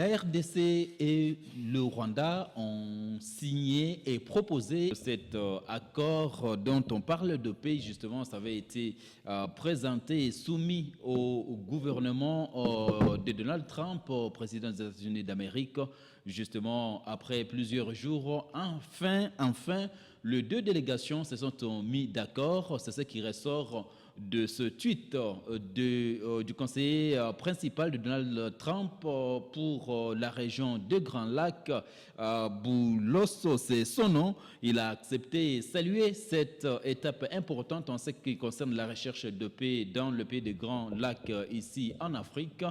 La RDC et le Rwanda ont signé et proposé cet accord dont on parle de paix. Justement, ça avait été présenté et soumis au gouvernement de Donald Trump, au président des États-Unis d'Amérique. Justement, après plusieurs jours, enfin, les deux délégations se sont mis d'accord. C'est ce qui ressort de ce tweet du conseiller principal de Donald Trump pour la région de Grand Lac, Boulos, c'est son nom. Il a accepté et salué cette étape importante en ce qui concerne la recherche de paix dans le pays de Grand Lac ici en Afrique.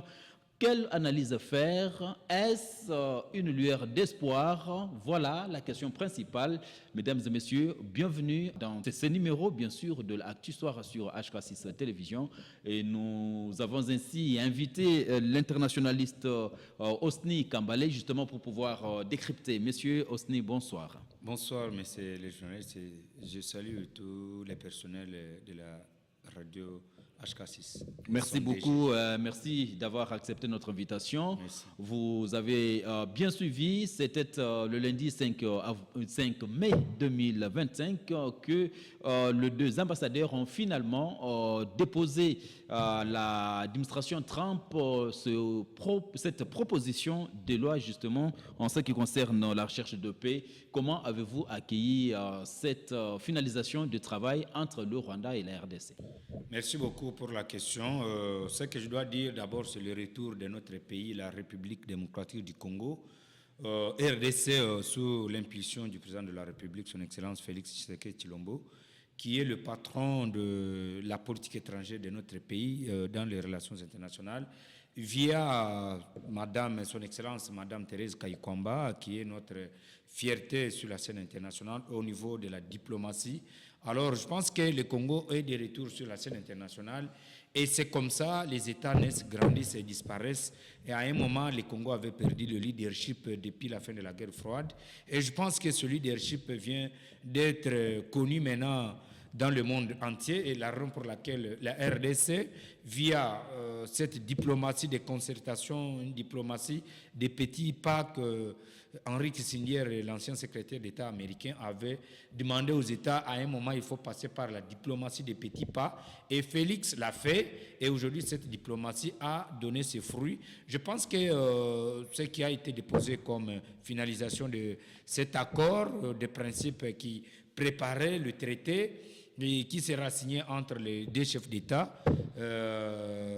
Quelle analyse faire? Est-ce une lueur d'espoir? Voilà la question principale. Mesdames et messieurs, bienvenue dans ce numéro, bien sûr, de l'Actu Soir sur HK6 Télévision. Et nous avons ainsi invité l'internationaliste Osni Kambale, justement pour pouvoir décrypter. Monsieur Osni, bonsoir. Bonsoir, messieurs les journalistes. Je salue tous les personnels de la radio HK6. Merci beaucoup. Merci d'avoir accepté notre invitation. Merci. Vous avez bien suivi. C'était le lundi 5 mai 2025 que les deux ambassadeurs ont finalement déposé à l'administration Trump cette proposition de loi justement en ce qui concerne la recherche de paix. Comment avez-vous accueilli cette finalisation du travail entre le Rwanda et la RDC? Merci beaucoup pour la question. Ce que je dois dire d'abord, c'est le retour de notre pays, la République démocratique du Congo. RDC, sous l'impulsion du président de la République, son Excellence Félix Tshisekedi Tshilombo, qui est le patron de la politique étrangère de notre pays dans les relations internationales, via Madame, son Excellence, Madame Thérèse Kayikwamba, qui est notre fierté sur la scène internationale au niveau de la diplomatie. Alors, je pense que le Congo est de retour sur la scène internationale et c'est comme ça, les États naissent, grandissent et disparaissent. Et à un moment, le Congo avait perdu le leadership depuis la fin de la guerre froide. Et je pense que ce leadership vient d'être connu maintenant dans le monde entier et la raison pour laquelle la RDC, via cette diplomatie de concertation, une diplomatie des petits pas que Henry Kissinger, l'ancien secrétaire d'État américain, avait demandé aux États, à un moment, il faut passer par la diplomatie des petits pas. Et Félix l'a fait et aujourd'hui, cette diplomatie a donné ses fruits. Je pense que ce qui a été déposé comme finalisation de cet accord de principe qui préparait le traité et qui sera signé entre les deux chefs d'État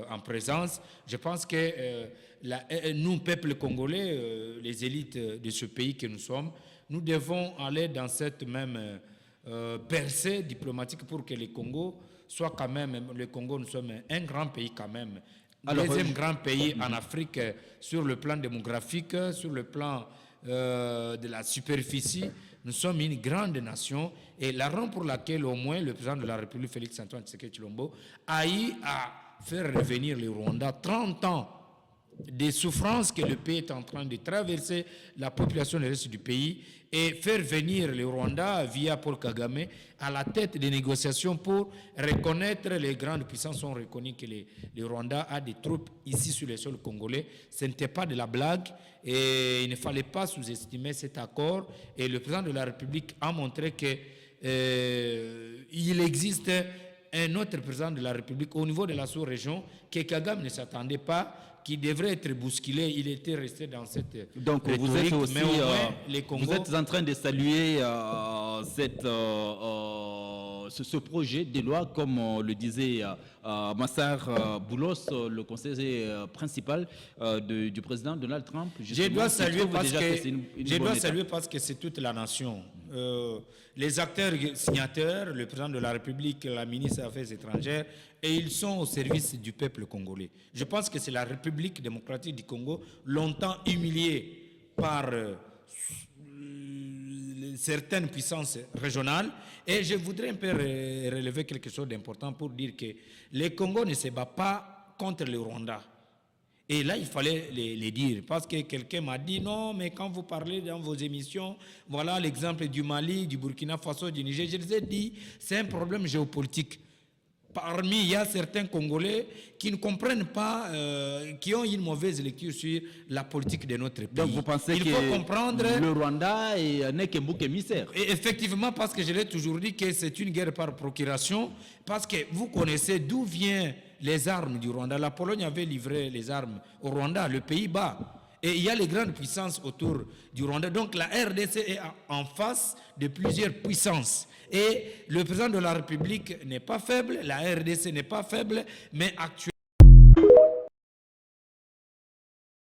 en présence. Je pense que nous, peuple congolais, les élites de ce pays que nous sommes, nous devons aller dans cette même percée diplomatique pour que le Congo soit quand même, le Congo, nous sommes un grand pays quand même. Alors, deuxième grand pays en Afrique sur le plan démographique, sur le plan de la superficie. Nous sommes une grande nation et la raison pour laquelle au moins le président de la République, Félix Antoine Tshisekedi Tshilombo, a eu à faire revenir le Rwanda 30 ans des souffrances que le pays est en train de traverser, la population du reste du pays, et faire venir le Rwanda via Paul Kagame à la tête des négociations pour reconnaître, les grandes puissances ont reconnu que le Rwanda a des troupes ici sur le sol congolais. Ce n'était pas de la blague et il ne fallait pas sous-estimer cet accord. Et le président de la République a montré qu'il existe un autre président de la République au niveau de la sous-région que Kagame ne s'attendait pas, qui devrait être bousculé. Il était resté dans cette donc rhétorique, vous êtes aussi vous êtes en train de saluer ce projet de loi, comme le disait Massar Boulos, le conseiller principal du président Donald Trump. Je dois saluer parce que c'est toute la nation. Les acteurs signataires, le président de la République, la ministre des Affaires étrangères, et ils sont au service du peuple congolais. Je pense que c'est la République démocratique du Congo, longtemps humiliée par certaines puissances régionales. Et je voudrais un peu relever quelque chose d'important pour dire que le Congo ne se bat pas contre le Rwanda. Et là, il fallait les dire, parce que quelqu'un m'a dit, non, mais quand vous parlez dans vos émissions, voilà l'exemple du Mali, du Burkina Faso, du Niger, je les ai dit, c'est un problème géopolitique. parmi, il y a certains Congolais qui ne comprennent pas, qui ont une mauvaise lecture sur la politique de notre pays. Donc vous pensez Il que faut comprendre, le Rwanda n'est qu'un bouc émissaire? et effectivement, parce que je l'ai toujours dit que c'est une guerre par procuration, parce que vous connaissez d'où viennent les armes du Rwanda. La Pologne avait livré les armes au Rwanda, le Pays-Bas. Et il y a les grandes puissances autour du Rwanda. Donc la RDC est en face de plusieurs puissances. Et le président de la République n'est pas faible, la RDC n'est pas faible, mais actuellement,